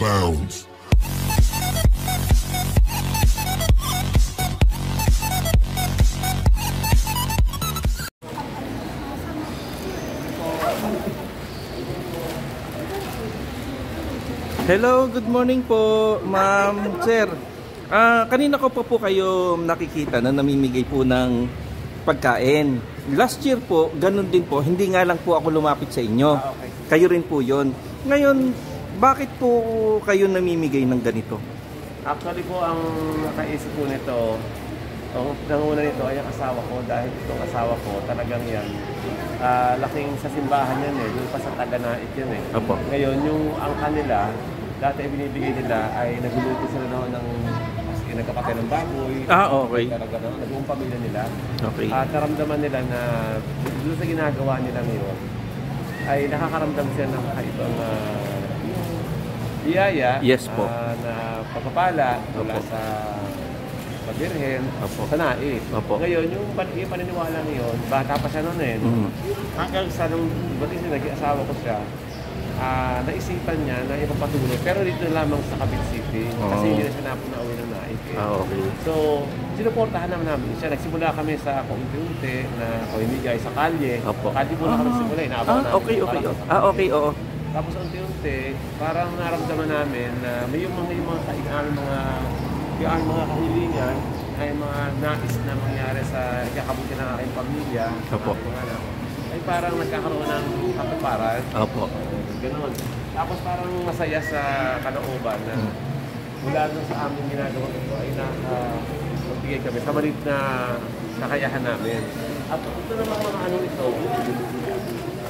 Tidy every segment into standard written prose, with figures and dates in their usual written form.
bounds. Hello, good morning po, ma'am, sir. Kanina ko po kayo nakikita na namimigay po ng pagkain. Last year po, ganun din po. Hindi nga lang po ako lumapit sa inyo. Okay. Kayo rin po yon. Ngayon, bakit po kayo namimigay ng ganito? Actually po, ang nakaisip ko nito, ang nanguna nito ay ang asawa ko dahil itong asawa ko talagang yan. Laking sa simbahan yan eh, doon pa sa Taganait yan eh. Opo. Ngayon, yung ang kanila, dati binibigay nila ay nagluluto sila noon ng nagkapatay ng baboy. Okay. Talaga na, nag-uong pamilya nila. Okay. At naramdaman nila na doon sa ginagawa nila ngayon, ay nakakaramdam sila ng kakaibang biyaya. Yes po. Na pagpapala mula Opo. sa Birhen, Opo. sa Nait. Opo. Ngayon, yung paniniwala ngayon, bata pa siya noon eh. Hanggang sa nung bating nag-asawa ko siya, naisipan niya na ipapatuloy. Pero dito lamang sa Cavite City. Kasi hindi na siya nauwi ng Nait. Okay. So, sinuportahan namin siya. Nagsimula kami sa kaunti-unti na pamimigay sa kalye. Opo. Kalye po na kami simula. Okay. Okay, oo. Tapos unti-unti, parang naramdaman namin na may yung mga kahilingan ay mga nais na mangyari sa kakabuti ng aking pamilya. Opo. Ay parang nagkakaroon ng katuparan. Opo. Ganon. Tapos parang masaya sa kalooban na mula doon sa aming ginagawa ito ay magbigay kami sa maliit na kakayahan namin. At ito naman mga ano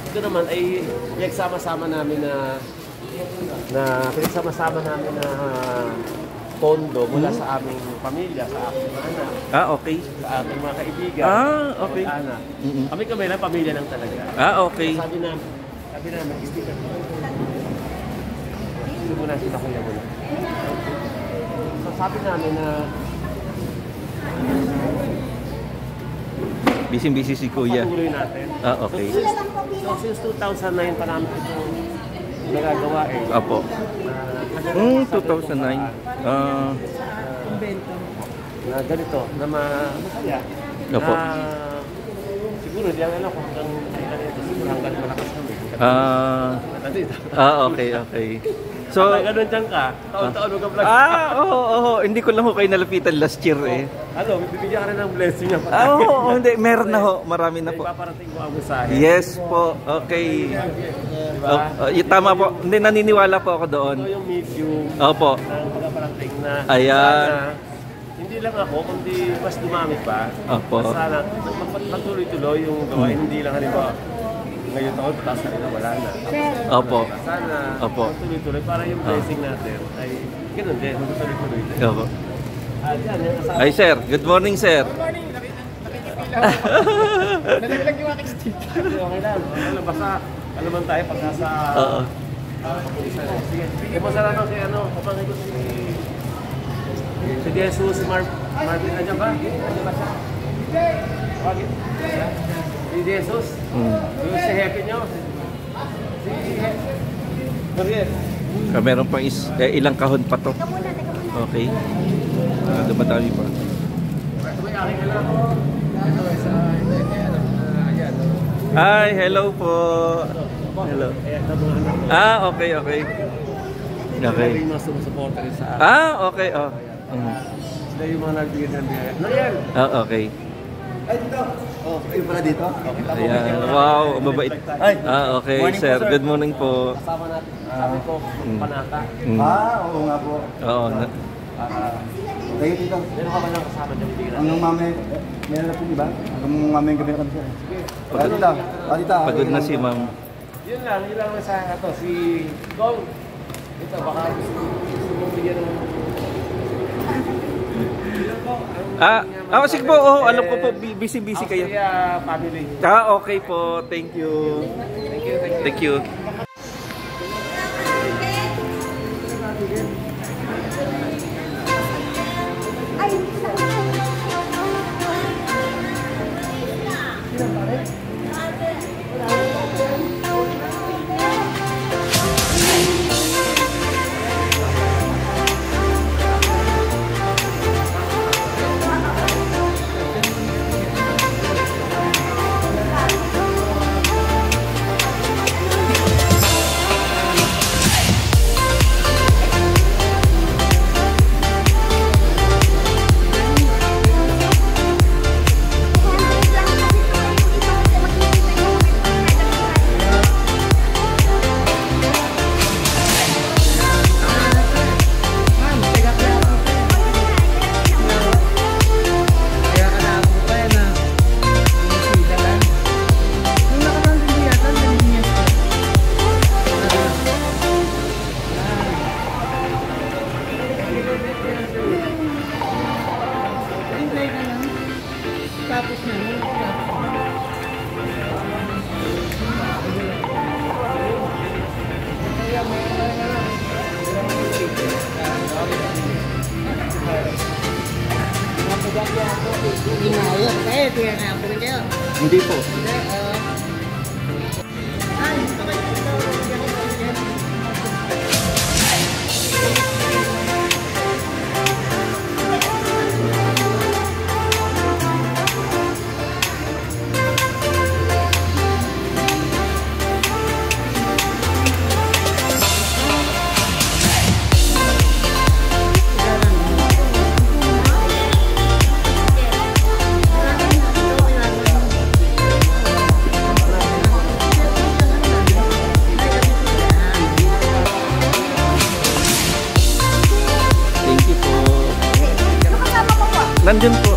ito naman ay pinagsama-sama namin na pondo mula sa aming pamilya, sa aking mga anak. Okay. Sa ating mga kaibigan. Okay. Anak. Kami lang, pamilya lang talaga. Okay. Sabi namin, kaibigan. Sino mo na sila kuya mo na? So sabi namin na Busy si kuya. patuloy natin. Okay. So since 2009 pa namin ito nagagawa eh. Opo. 2009. Na ganito, na masaya. Opo. Siguro, hindi lang kung hanggang ito. Siguro hanggang malakas kami. Okay. So, ganun dyan ka, taon-taon mo ka vlog. oo. Hindi ko lang ho kayo nalapitan last year eh. Bibigyan ka na ng blessing niya. Hindi. Meron na ho. Marami na po. Ipaparating ko ang mensahe. Yes po. Okay. Diba? Tama po. Hindi, naniniwala po ako doon. Ito yung medium Opo. ng pagpaparating na Ayan. sana, hindi lang ako, kundi mas dumami pa. Opo. Sana, magtuloy-tuloy yung gawain. Hindi lang halimbawa, ngayon taon, tapos kanina wala na. Opo. Sana, Opo. magtuloy-tuloy para yung blessing natin ay ganoon din, magtuloy-tuloy din. Opo. Yan, yung asawa. Ay sir, good morning sir. Nalaglag yung aking stick. Okay lang. Basta, alaman tayo pag nasa... Oo. Sige. Sige po salamat kay kapangay ko si Jesus, si Marvin, nandiyan ba? Nandiyan ba siya? Bakit? Si Jesus? Yung si Happy nyo? Si Gabriel? Meron pang ilang kahon pa to. Okay. Dumadami pa. May aking alam. Hi, hello po. Hello. Okay. Okay. Yung mga sumusuporta rin sa Okay. sila yung mga nagbigay ng biyaya. Noriel! Okay. Ay, dito! Kayo pala dito? Ayan. Wow, mabait. Okay, Morning sir. po, sir. Good morning po. Kasama natin. Sabi ko, Panata. Oo nga po. Oo. Tayo dito. Meron ka ba lang kasama dyan bigla? Hanggang mamay, meron na po iba? Hanggang mamay gabi na kami siya. Dito. Pagod na si ma'am. Yun lang sa ito. Si Gong. Ito, baka gusto mong bigyan ng... Sige po. Alam ko po, busy kayo. Australia family. Okay po. Thank you. Thank you. Hindi na ayos. Kayo, tinanapon kayo. Hindi po. Hindi, ay, bakit ito? Thank you po. Nakasama ko po. Nandun po.